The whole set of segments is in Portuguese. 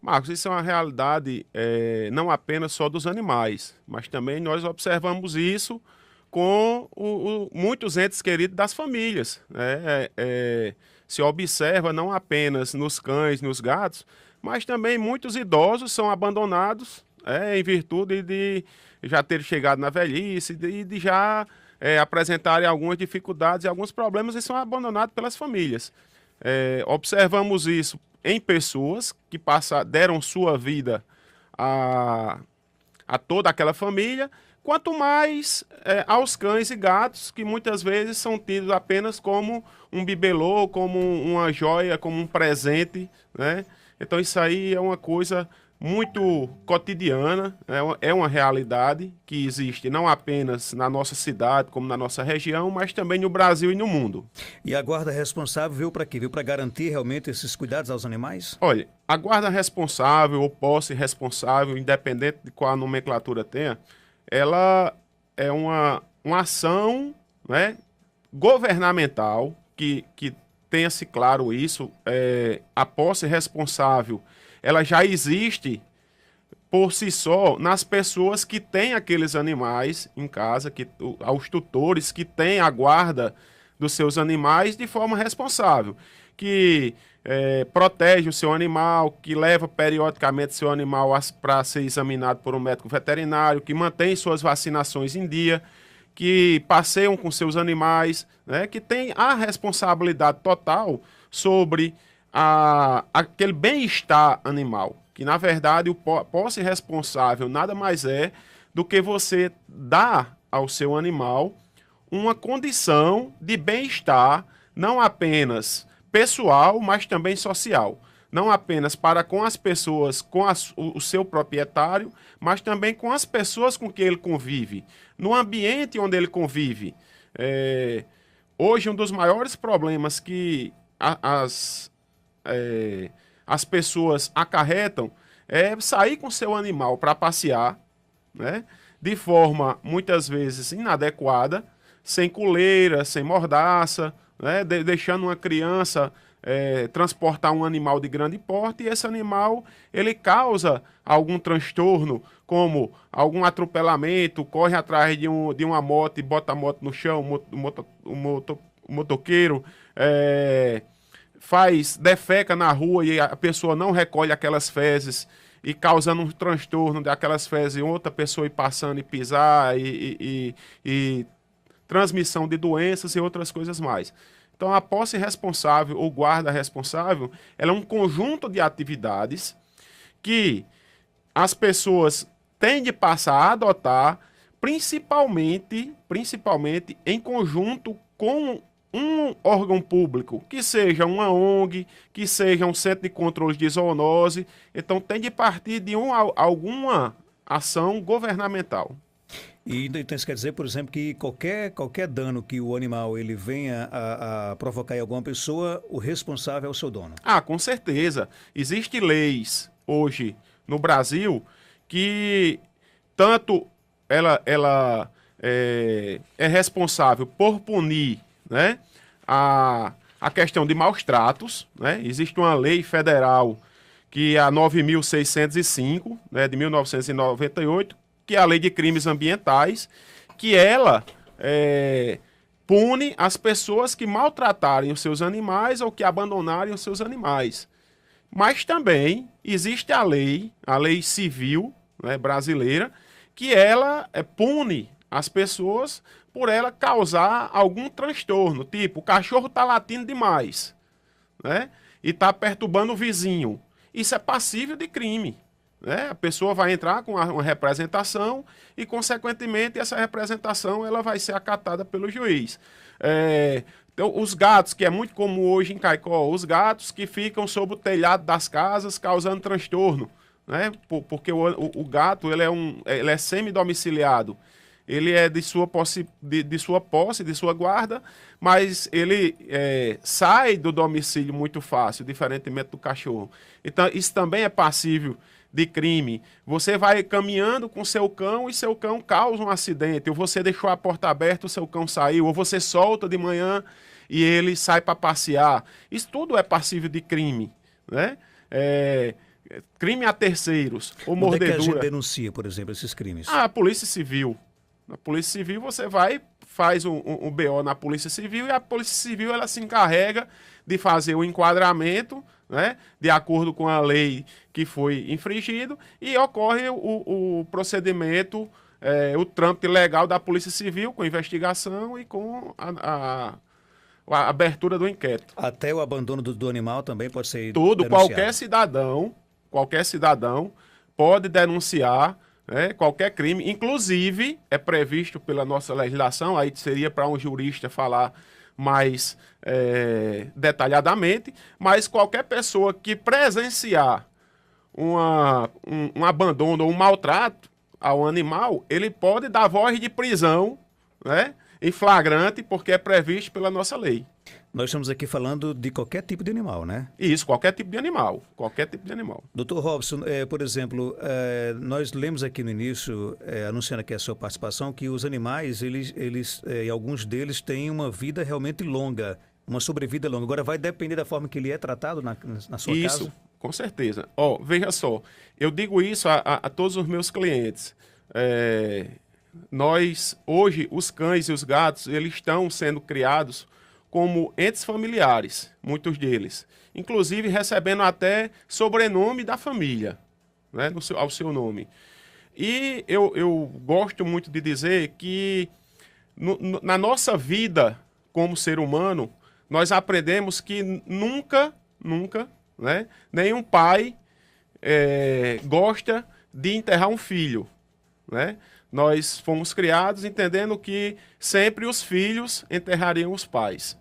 Marcos, isso é uma realidade não apenas só dos animais, mas também nós observamos isso com muitos entes queridos das famílias, né? Se observa não apenas nos cães, nos gatos, mas também muitos idosos são abandonados em virtude de já ter chegado na velhice e de já apresentarem algumas dificuldades e alguns problemas e são abandonados pelas famílias. Observamos isso em pessoas que deram sua vida a, a toda aquela família, quanto mais aos cães e gatos, que muitas vezes são tidos apenas como um bibelô, como uma joia, como um presente, né? Então isso aí é uma coisa muito cotidiana, é uma realidade que existe não apenas na nossa cidade, como na nossa região, mas também no Brasil e no mundo. E a guarda responsável veio para quê? Veio para garantir realmente esses cuidados aos animais? Olha, a guarda responsável ou posse responsável, independente de qual a nomenclatura tenha, ela é uma ação, né, governamental que tenha-se claro isso. A posse responsável ela já existe por si só nas pessoas que têm aqueles animais em casa, aos tutores que têm a guarda dos seus animais de forma responsável, que protege o seu animal, que leva periodicamente seu animal para ser examinado por um médico veterinário, que mantém suas vacinações em dia, que passeiam com seus animais, né, que tem a responsabilidade total sobre aquele bem-estar animal, que na verdade o posse responsável nada mais é do que você dar ao seu animal uma condição de bem-estar, não apenas pessoal, mas também social. Não apenas para com as pessoas, o seu proprietário, mas também com as pessoas com que ele convive, no ambiente onde ele convive. Hoje, um dos maiores problemas que as pessoas acarretam é sair com seu animal para passear, né, de forma muitas vezes inadequada, sem coleira, sem mordaça, né, deixando uma criança transportar um animal de grande porte e esse animal ele causa algum transtorno, como algum atropelamento, corre atrás de uma moto e bota a moto no chão, o motoqueiro defeca na rua e a pessoa não recolhe aquelas fezes e causando um transtorno daquelas fezes e outra pessoa ir passando e pisar e transmissão de doenças e outras coisas mais. Então, a posse responsável ou guarda responsável, ela é um conjunto de atividades que as pessoas têm de passar a adotar, principalmente em conjunto com um órgão público, que seja uma ONG, que seja um centro de controle de zoonose. Então, tem de partir de alguma ação governamental. E então isso quer dizer, por exemplo, que qualquer dano que o animal ele venha a provocar em alguma pessoa, o responsável é o seu dono. Ah, com certeza. Existem leis hoje no Brasil que tanto ela é responsável por punir, né, a questão de maus tratos, né? Existe uma lei federal que é a 9.605, né, de 1998, que é a Lei de Crimes Ambientais, que ela pune as pessoas que maltratarem os seus animais ou que abandonarem os seus animais. Mas também existe a lei civil, né, brasileira, que ela pune as pessoas por ela causar algum transtorno, tipo, o cachorro está latindo demais, né, e está perturbando o vizinho. Isso é passível de crime. Né? A pessoa vai entrar com uma representação e, consequentemente, essa representação ela vai ser acatada pelo juiz. Então, os gatos, que é muito comum hoje em Caicó, os gatos que ficam sob o telhado das casas causando transtorno, né? Porque o gato ele é semi-domiciliado. Ele é de sua posse, de sua guarda, mas ele sai do domicílio muito fácil, diferentemente do cachorro. Então, isso também é passível de crime. Você vai caminhando com seu cão e seu cão causa um acidente, ou você deixou a porta aberta, o seu cão saiu, ou você solta de manhã e ele sai para passear. Isso tudo é passível de crime, né? crime a terceiros ou Onde é que a gente mordedura... denuncia, por exemplo, esses crimes? A Polícia Civil. Na Polícia Civil você vai, faz um BO na Polícia Civil e a Polícia Civil ela se encarrega de fazer o enquadramento, né, de acordo com a lei que foi infringido, e ocorre o procedimento, o trâmite legal da Polícia Civil com investigação e com a abertura do inquérito. Até o abandono do animal também pode ser Tudo, denunciado. qualquer cidadão pode denunciar, né, qualquer crime. Inclusive, é previsto pela nossa legislação, aí seria para um jurista falar mais detalhadamente, mas qualquer pessoa que presenciar um abandono ou um maltrato ao animal, ele pode dar voz de prisão, né, em flagrante, porque é previsto pela nossa lei. Nós estamos aqui falando de qualquer tipo de animal, né? Isso, qualquer tipo de animal. Qualquer tipo de animal. Doutor Robson, por exemplo, nós lemos aqui no início, anunciando aqui a sua participação, que os animais, e alguns deles têm uma vida realmente longa, uma sobrevida longa. Agora vai depender da forma que ele é tratado na sua casa? Isso, com certeza. Veja só, eu digo isso a todos os meus clientes. Hoje, os cães e os gatos, eles estão sendo criados como entes familiares, muitos deles. Inclusive recebendo até sobrenome da família, né, ao seu nome. E eu gosto muito de dizer que na nossa vida como ser humano, nós aprendemos que nunca, né, nenhum pai gosta de enterrar um filho, né? Nós fomos criados entendendo que sempre os filhos enterrariam os pais.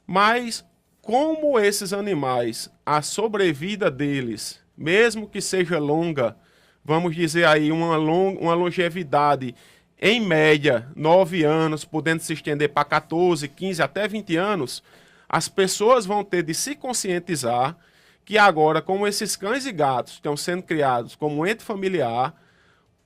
Mas como esses animais, a sobrevida deles, mesmo que seja longa, vamos dizer aí uma longevidade, em média, 9 anos, podendo se estender para 14, 15, até 20 anos, as pessoas vão ter de se conscientizar que agora, como esses cães e gatos estão sendo criados como ente familiar,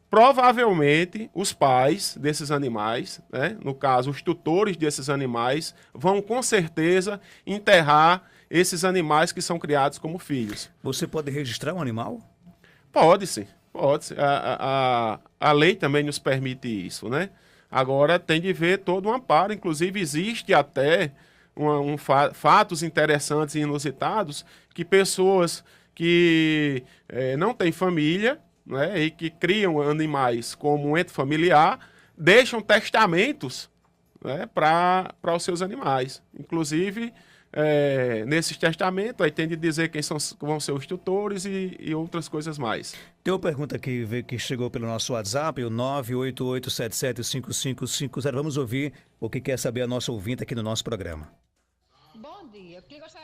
provavelmente os pais desses animais, né, no caso os tutores desses animais, vão com certeza enterrar esses animais que são criados como filhos. Você pode registrar um animal? Pode sim, pode sim. A lei também nos permite isso, né? Agora tem de ver todo um amparo, inclusive existe até fatos interessantes e inusitados que pessoas que não têm família, né, e que criam animais como um ente familiar, deixam testamentos, né, para os seus animais. Inclusive, nesses testamentos, aí tem de dizer quem vão ser os tutores e outras coisas mais. Tem uma pergunta que chegou pelo nosso WhatsApp, o 988775550. Vamos ouvir o que quer saber a nossa ouvinte aqui no nosso programa. Bom dia, eu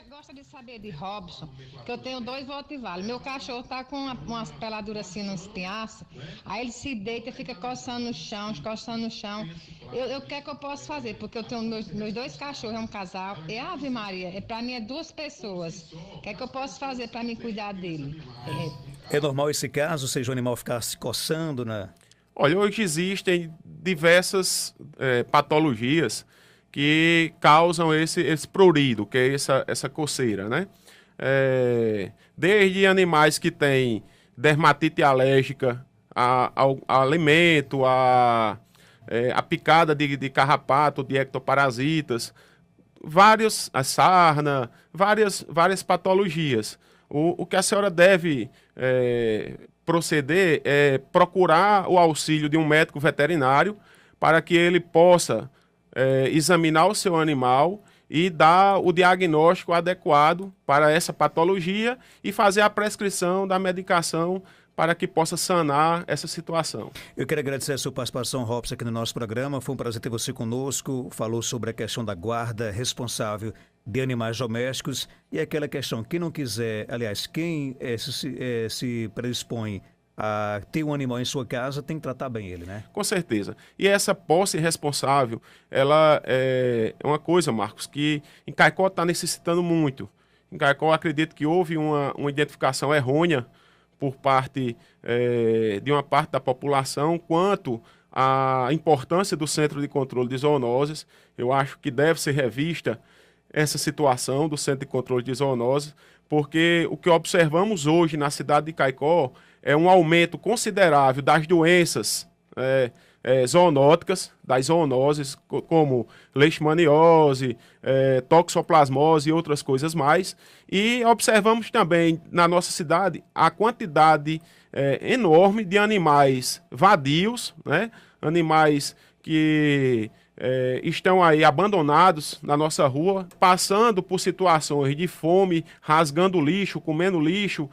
gosto de saber de Robson, que eu tenho 2 Rottweiler. Meu cachorro tá com umas peladuras assim no espinhaço, aí ele se deita, fica coçando no chão. O que é que eu posso fazer? Porque eu tenho meus 2 cachorros, é um casal, Ave Maria, pra mim é 2 pessoas. O que é que eu posso fazer para me cuidar dele? É normal esse caso, ou seja, o animal ficar se coçando, né? Olha, hoje existem diversas patologias que causam esse prurido, que é essa coceira, né? Desde animais que têm dermatite alérgica ao alimento, a picada de carrapato, de ectoparasitas, a sarna, várias patologias. O que a senhora deve proceder é procurar o auxílio de um médico veterinário para que ele possa examinar o seu animal e dar o diagnóstico adequado para essa patologia e fazer a prescrição da medicação para que possa sanar essa situação. Eu quero agradecer a sua participação, Robson, aqui no nosso programa. Foi um prazer ter você conosco. Falou sobre a questão da guarda responsável de animais domésticos e aquela questão, quem não quiser, aliás, quem se predispõe a ter um animal em sua casa, tem que tratar bem ele, né? Com certeza. E essa posse responsável, ela é uma coisa, Marcos, que em Caicó está necessitando muito. Em Caicó, acredito que houve uma identificação errônea por parte de uma parte da população quanto à importância do Centro de Controle de Zoonoses. Eu acho que deve ser revista essa situação do Centro de Controle de Zoonoses, porque o que observamos hoje na cidade de Caicó é um aumento considerável das doenças zoonóticas, das zoonoses, como leishmaniose, toxoplasmose e outras coisas mais. E observamos também na nossa cidade a quantidade enorme de animais vadios, né? Animais que estão aí abandonados na nossa rua, passando por situações de fome, rasgando lixo, comendo lixo,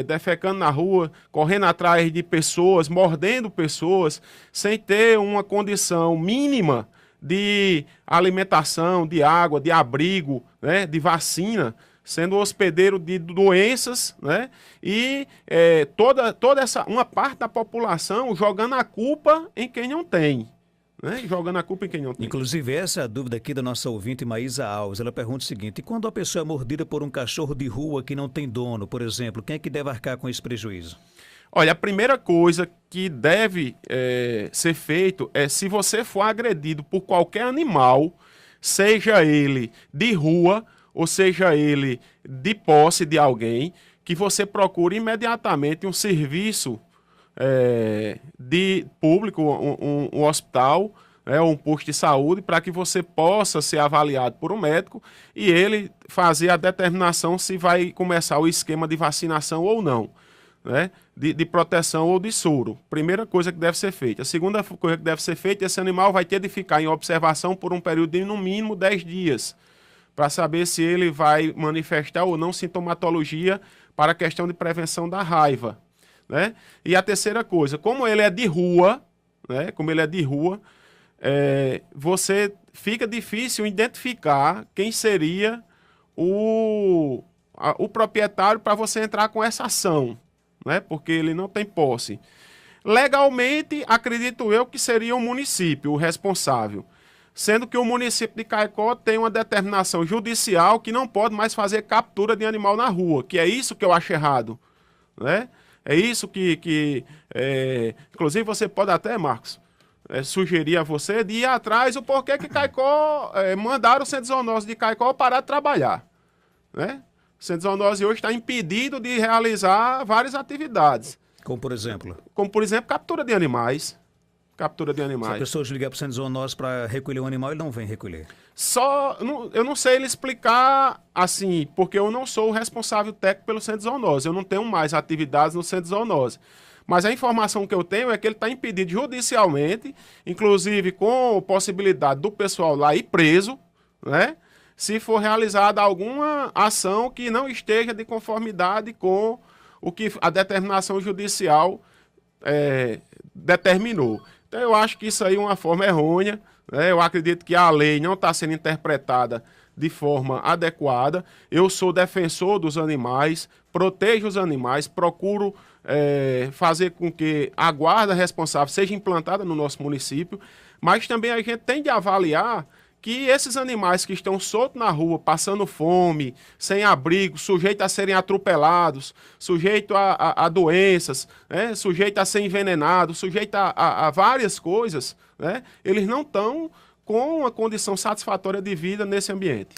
defecando na rua, correndo atrás de pessoas, mordendo pessoas, sem ter uma condição mínima de alimentação, de água, de abrigo, né, de sendo hospedeiro de doenças, né, e toda uma parte da população jogando a culpa em quem não tem. Né? Jogando a culpa em quem não tem. Inclusive, essa é a dúvida aqui da nossa ouvinte Maísa Alves. Ela pergunta o seguinte: e quando a pessoa é mordida por um cachorro de rua que não tem dono, por exemplo, quem é que deve arcar com esse prejuízo? Olha, a primeira coisa que deve ser feito é, se você for agredido por qualquer animal, seja ele de rua ou seja ele de posse de alguém, que você procure imediatamente um serviço de público, um hospital, um posto de saúde, para que você possa ser avaliado por um médico e ele fazer a determinação se vai começar o esquema de vacinação ou não, né? De proteção ou de soro. Primeira coisa que deve ser feita. A segunda coisa que deve ser feita, esse animal vai ter de ficar em observação por um período de no mínimo 10 dias, para saber se ele vai manifestar ou não sintomatologia para a questão de prevenção da raiva. Né? E a terceira coisa, como ele é de rua, né? Você fica difícil identificar quem seria o proprietário para você entrar com essa ação, né? Porque ele não tem posse. Legalmente, acredito eu que seria o município o responsável, sendo que o município de Caicó tem uma determinação judicial que não pode mais fazer captura de animal na rua, que é isso que eu acho errado, né? É isso inclusive você pode até, Marcos, sugerir a você de ir atrás o porquê que Caicó mandaram o Centro de Zoonose de Caicó parar de trabalhar. Né? O Centro de Zoonose hoje está impedido de realizar várias atividades. Como por exemplo? Como por exemplo, captura de animais. Captura de Se animais. a pessoa ligar para o Centro de Zoonose para recolher um animal, ele não vem recolher. Eu não sei ele explicar assim, porque eu não sou o responsável técnico pelo Centro de Zoonose. Eu não tenho mais atividades no Centro de Zoonose. Mas a informação que eu tenho é que ele está impedido judicialmente, inclusive com possibilidade do pessoal lá ir preso, né? Se for realizada alguma ação que não esteja de conformidade com o que a determinação judicial determinou. Então eu acho que isso aí é uma forma errônea, né? Eu acredito que a lei não está sendo interpretada de forma adequada. Eu sou defensor dos animais, protejo os animais, procuro fazer com que a guarda responsável seja implantada no nosso município, mas também a gente tem de avaliar que esses animais que estão soltos na rua, passando fome, sem abrigo, sujeitos a serem atropelados, sujeitos a doenças, né? Sujeitos a ser envenenados, sujeitos a várias coisas, né? Eles não estão com uma condição satisfatória de vida nesse ambiente.